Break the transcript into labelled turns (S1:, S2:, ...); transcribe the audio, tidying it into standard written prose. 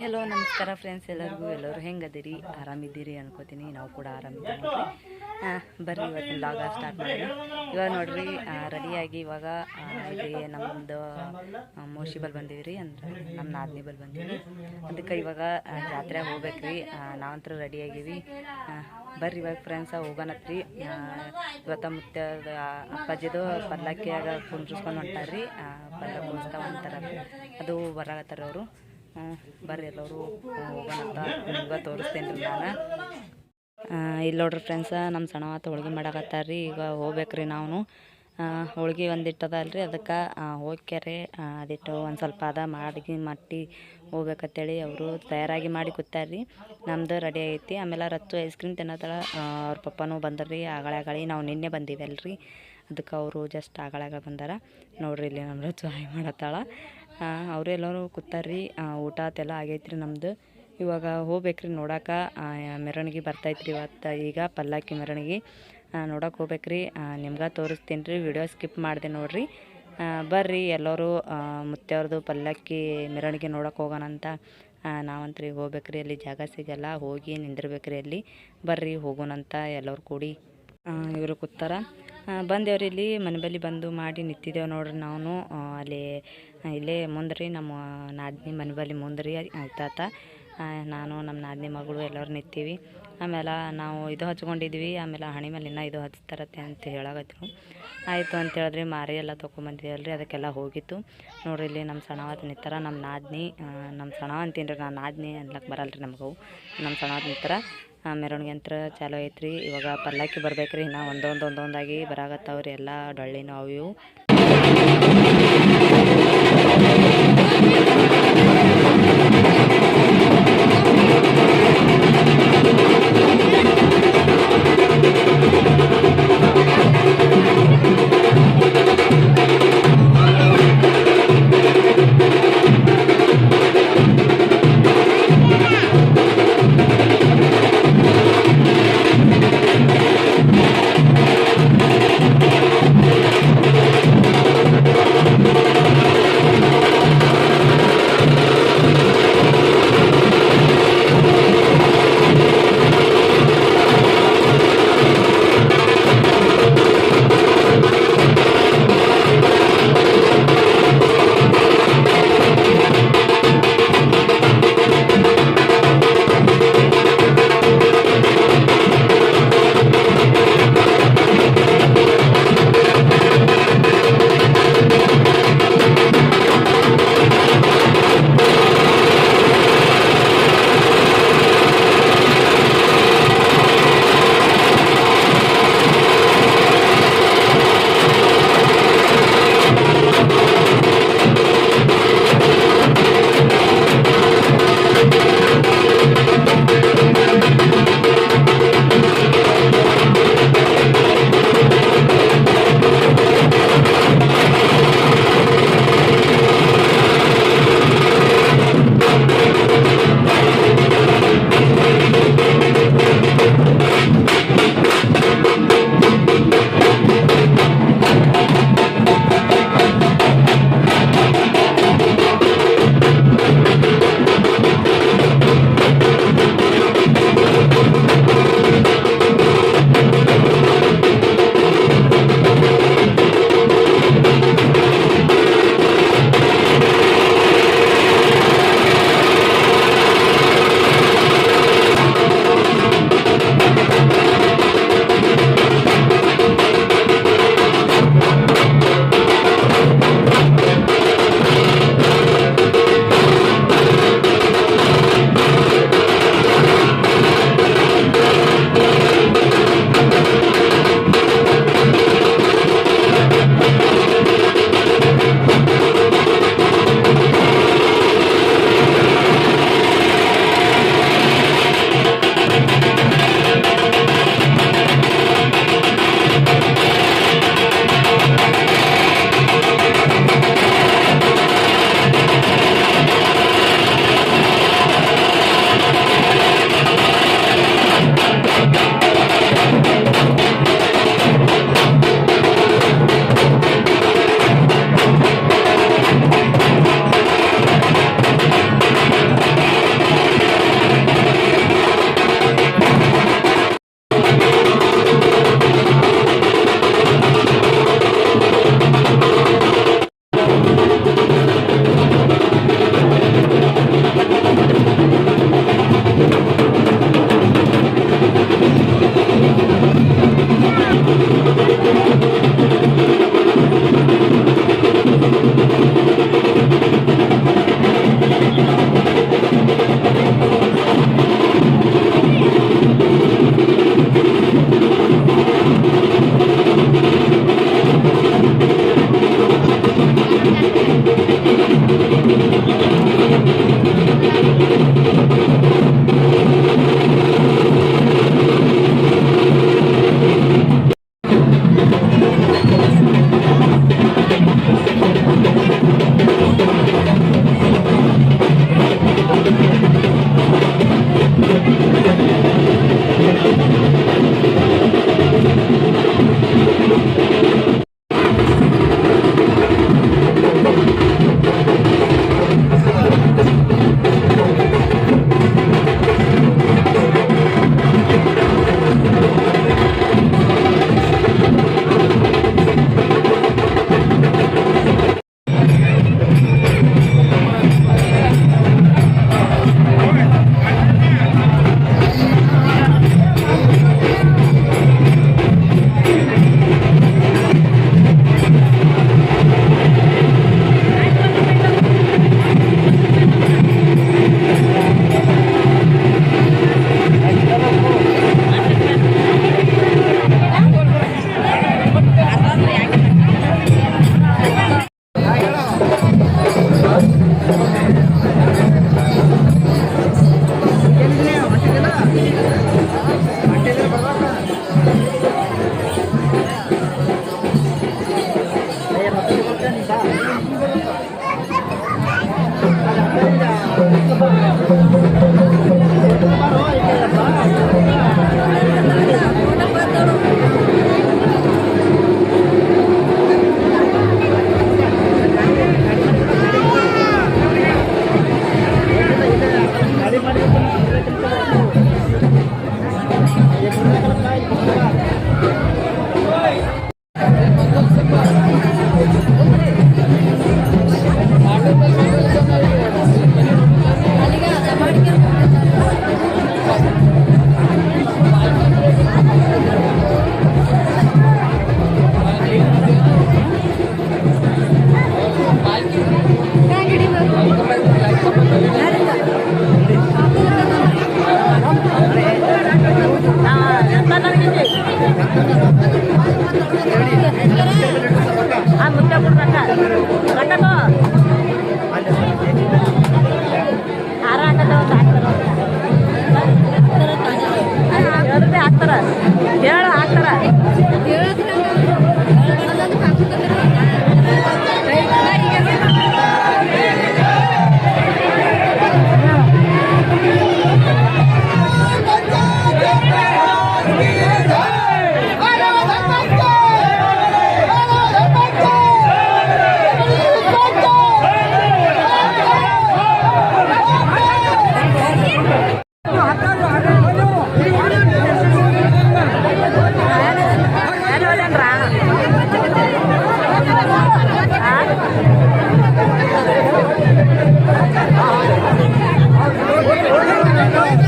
S1: Hello ನಮಸ್ಕಾರ friends, ಎಲ್ಲರೂ ಹೆಂಗದಿರಿ? ಆರಾಮಿದ್ದೀರಿ ಅನ್ಕೋತೀನಿ. ನಾವು ಕೂಡ ಆರಾಮಿದ್ದೀವಿ ನೋಡ್ರಿ. ಬರ್ರಿ ಇವತ್ತಿನ ಲಾಗ ಸ್ಟಾರ್ಟ್ ಮಾಡಿ. ಇವಾಗ ನೋಡ್ರಿ ರೆಡಿಯಾಗಿ ಇವಾಗ ಇಲ್ಲಿ ನಮ್ಮದು ಮೋಶಿಬಲ್ ಬಂದೀವಿ ಅಂದ್ರೆ ನಮ್ಮ ನಾದಿನಿ ಬಲ್ ಬಂದೀವಿ. ಅದಕ್ಕೆ ಇವಾಗ ಜಾತ್ರೆಗೆ ಹೋಗ್ಬೇಕ್ರಿ. ನಾವಂತೂ ರೆಡಿಯಾಗೀವಿ. ಬರ್ರಿ ಇವಾಗ ಫ್ರೆಂಡ್ಸ ಹೋಗೋಣತ್ರಿ. ಇವತ್ತ ಮುತ್ತ ಅಪ್ಪಾಜಿದು ಪಲ್ಲಕ್ಕಿಯಾಗ ಕುಂಡ್ರಿಸ್ಕೊಂಡು ಹೊಂಟಾರ್ರಿ. ಪಲ್ಲಕ್ಕಿ ಉತ್ಸವ ಅಂತಾರ, ಅದು ಬರಾಕತ್ತಾರ ಅವರು. ಬರ್ರಿ ಎಲ್ಲರೂ ಹೋಗೋಣಂತ ನಿಮ್ಗೆ ತೋರಿಸ್ತೇನೆ ರೀ ನಾನು. ಇಲ್ಲಿ ನೋಡ್ರಿ ಫ್ರೆಂಡ್ಸ, ನಮ್ಮ ಸಣ್ಣವಾತ ಹೋಳ್ಗೆ ಮಾಡಾಕತ್ತಾರ್ರಿ. ಈಗ ಹೋಗ್ಬೇಕ್ರಿ ನಾವು. ಹೋಳ್ಗೆ ಒಂದಿಟ್ಟದ ಅಲ್ರಿ, ಅದಕ್ಕೆ ಹೋಗ್ಯಾರೆ. ಅದಿಟ್ಟು ಒಂದು ಸ್ವಲ್ಪ ಅದ ಮಟ್ಟಿ ಹೋಗ್ಬೇಕಂತೇಳಿ ಅವರು ತಯಾರಾಗಿ ಮಾಡಿ ಕೂತಾರ್ರಿ. ನಮ್ದು ರೆಡಿ ಆಗೈತಿ. ಆಮೇಲೆ ರತ್ತು ಐಸ್ ಕ್ರೀಮ್ ತಿನ್ನತ್ತಳ. ಅವ್ರ ಪಪ್ಪನೂ ಬಂದರ್ರಿ ಆಗಳಾಗಳಿ. ನಾವು ನಿನ್ನೆ ಬಂದೀವಲ್ರಿ, ಅದಕ್ಕೆ ಅವರು ಜಸ್ಟ್ ಆಗಳಾಗ ಬಂದಾರ. ನೋಡ್ರಿ ಇಲ್ಲಿ ನಮ್ಮ ರತ್ತು ಹಾಯ್ ಮಾಡತ್ತಾಳ. ಅವರು ಎಲ್ಲರೂ ಕೂತಾರ್ರಿ. ಊಟ ಅದೆಲ್ಲ ಆಗೈತ್ರಿ ನಮ್ಮದು. ಇವಾಗ ಹೋಗ್ಬೇಕ್ರಿ ನೋಡೋಕೆ. ಮೆರವಣಿಗೆ ಬರ್ತೈತ್ರಿ ಇವತ್ತು. ಈಗ ಪಲ್ಲಕ್ಕಿ ಮೆರವಣಿಗೆ ನೋಡೋಕೆ ಹೋಗ್ಬೇಕ್ರಿ. ನಿಮ್ಗೆ ತೋರಿಸ್ತೀನಿ ರೀ. ವಿಡಿಯೋ ಸ್ಕಿಪ್ ಮಾಡಿದೆ ನೋಡ್ರಿ. ಬರ್ರಿ ಎಲ್ಲರೂ ಮುತ್ತೆಯವ್ರದ್ದು ಪಲ್ಲಕ್ಕಿ ಮೆರವಣಿಗೆ ನೋಡೋಕೆ ಹೋಗೋಣಂತ. ನಾವಂತ್ರಿ ಹೋಗ್ಬೇಕ್ರಿ. ಅಲ್ಲಿ ಜಾಗ ಸಿಗಲ್ಲ, ಹೋಗಿ ನಿಂದಿರ್ಬೇಕ್ರಿ ಅಲ್ಲಿ. ಬರ್ರಿ ಹೋಗೋಣಂತ ಎಲ್ಲರೂ ಕೂಡಿ. ಇವರು ಕೂತಾರ. ಬಂದೇವ್ರಿ ಇಲ್ಲಿ ಮನೆ ಬಳಿ ಬಂದು ಮಾಡಿ ನಿಂತಿದ್ದೇವೆ ನೋಡ್ರಿ. ನಾವು ಅಲ್ಲಿ ಇಲ್ಲೇ ಮುಂದ್ರಿ ನಮ್ಮ ನಾದಿನಿ ಮನೆ ಬಳಿ ಮುಂದ್ರಿ ಆಯ್ತಾತ. ನಾನು ನಮ್ಮ ನಾದಿನಿ ಮಗಳು ಎಲ್ಲರೂ ನಿಂತೀವಿ. ಆಮೇಲೆ ನಾವು ಇದು ಹಚ್ಕೊಂಡಿದ್ವಿ. ಆಮೇಲೆ ಹಣೆ ಮೇಲೆ ಇನ್ನೂ ಇದು ಹಚ್ತಾರತ್ತೆ ಅಂತ ಹೇಳಾಕತ್ರು. ಆಯಿತು ಅಂತ ಹೇಳಿದ್ರಿ. ಮಾರಿ ಎಲ್ಲ ತೊಗೊಂಬಂದಿವಲ್ರಿ, ಅದಕ್ಕೆಲ್ಲ ಹೋಗಿತ್ತು ನೋಡ್ರಿ. ಇಲ್ಲಿ ನಮ್ಮ ಸಣ್ಣವಾತ ನಿಂತಾರ. ನಮ್ಮ ನಾದಿನಿ, ನಮ್ಮ ಸಣ್ಣವ ಅಂತೀನಿ ರೀ, ನಾನು ನಾದಿನಿ ಅನ್ಲಕ್ಕೆ ಬರಲ್ರಿ ನಮಗೂ. ನಮ್ಮ ಸಣ್ಣವಾತ ನಿಂತಾರ. ಮೆರವಣಿಗೆ ಅಂತ ಚಾಲು ಐತ್ರಿ. ಇವಾಗ ಪಲ್ಲಕ್ಕಿ ಬರ್ಬೇಕ್ರಿ. ಇನ್ನು ಒಂದೊಂದಾಗಿ ಬರಾಕತ್ತಾವ್ರಿ ಎಲ್ಲ ಡೊಳ್ಳಿನೂ ಅವು ಇವು. ಹೇಳ ಹಾಕ್ತಾರ
S2: Hãy subscribe cho kênh Ghiền Mì Gõ để không bỏ lỡ